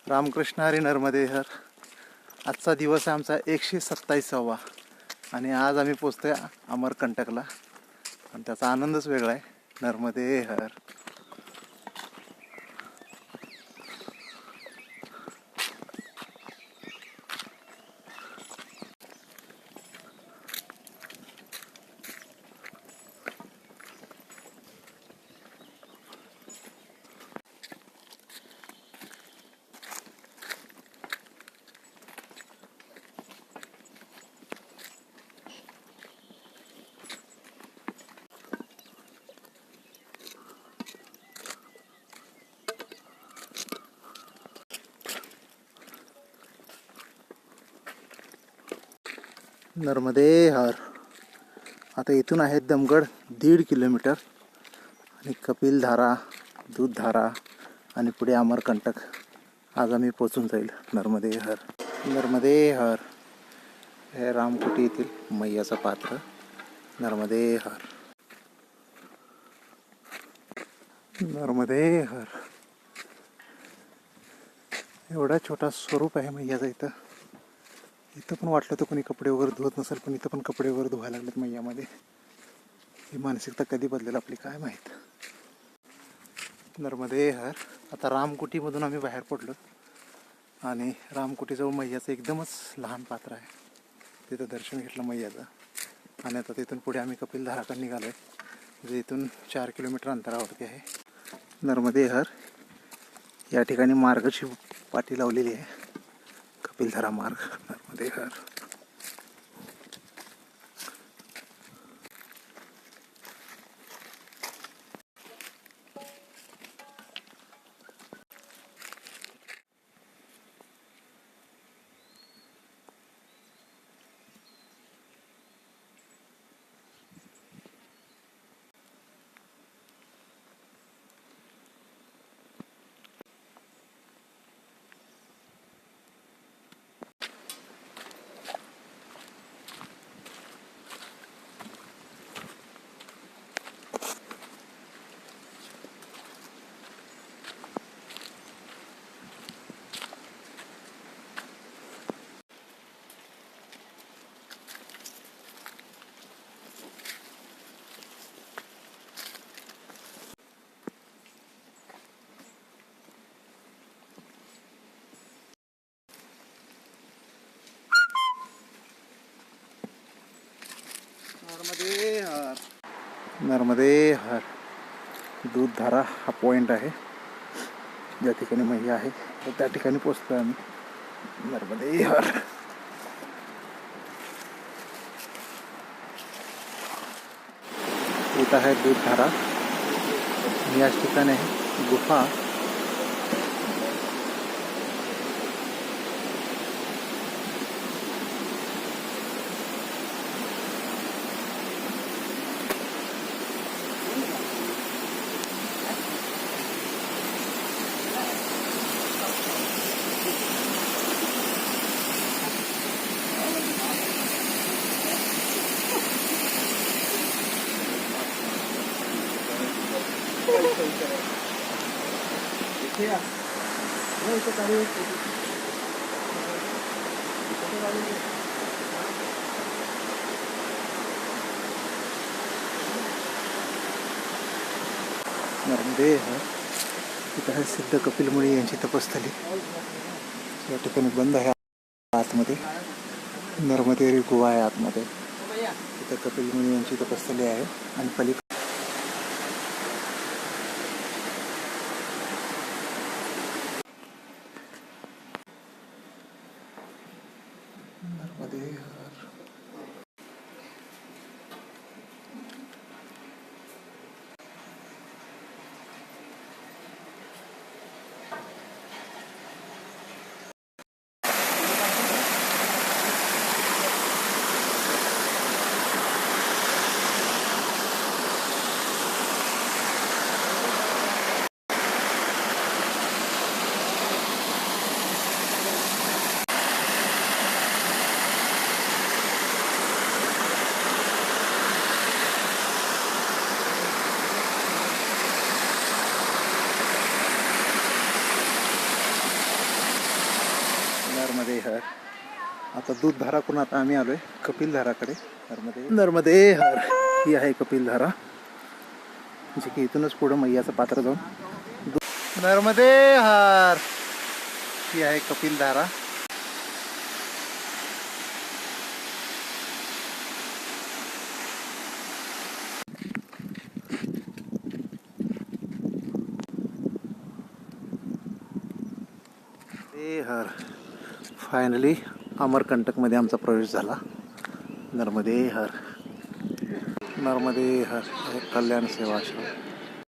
रामकृष्ण हरी नर्मदे हर. आजचा दिवस आहे आमचा 127वा आणि आज आम्ही पोचतोय अमरकंटकला आणि त्याचा आनंदच वेगळा आहे. नर्मदे हर. नर्मदे हर. आता इथून आहे दमगड 1.5 किलोमीटर आणि कपिलधारा, दूधधारा आणि पुढे अमरकंटक. आज आम्ही पोचून जाईल. नर्मदे हर. नर्मदे हर. हे रामकुटी येथील मैयाचं पात्र. नर्मदे हर. नर्मदे हर. एवढा छोटा स्वरूप आहे मैयाचं इथं. इथं पण वाटलं तर कोणी कपडे वगैरे धुवत नसेल, पण इथं पण कपडे वगैरे धुवायला लागलेत मैयामध्ये. ही मानसिकता कधी बदलेल आपली काय माहीत. नर्मदे हर. आता रामकुटीमधून आम्ही बाहेर पडलो आणि रामकुटीजवळ मैयाचं एकदमच लहान पात्र आहे. तिथं दर्शन घेतलं मैयाचं आणि आता तिथून पुढे आम्ही कपिलधाराकडे निघालो आहे, जे इथून 4 किलोमीटर अंतरावरती आहे. नर्मदे हर. या ठिकाणी मार्गाची पाटी लावलेली आहे. कपिलधारा मार्ग. नर्मदे हर. नर्मदे हर. नर्मदे हर. दूधधारा हा पॉईंट आहे ज्या ठिकाणी मैया आहे, तर त्या ठिकाणी पोचतो आम्ही. नर्मदे हर. इथं आहे दूधधारा. याच ठिकाणी आहे गुफा. नर्मदे हर. इथं आहे सिद्ध कपिल मुनी यांची तपस्थली. या ठिकाणी बंद आहे आतमध्ये. नर्मदे गुहा आहे आतमध्ये. इथं कपिल मुनी यांची तपस्थली आहे आणि पलीकडे नर्मदे हर. नर्मदे हर. आता दूधधाराकडून आता आम्ही आलोय कपिलधाराकडे. नर्मदे हर ही आहे कपिलधारा, जे की इथूनच पुढं मैयाचं पात्र जाऊन नर्मदे हर ही आहे कपिलधारा. हर फायनली अमरकंटकमध्ये आमचा प्रवेश झाला. नर्मदे हर. नर्मदे हर कल्याण सेवा आश्रम.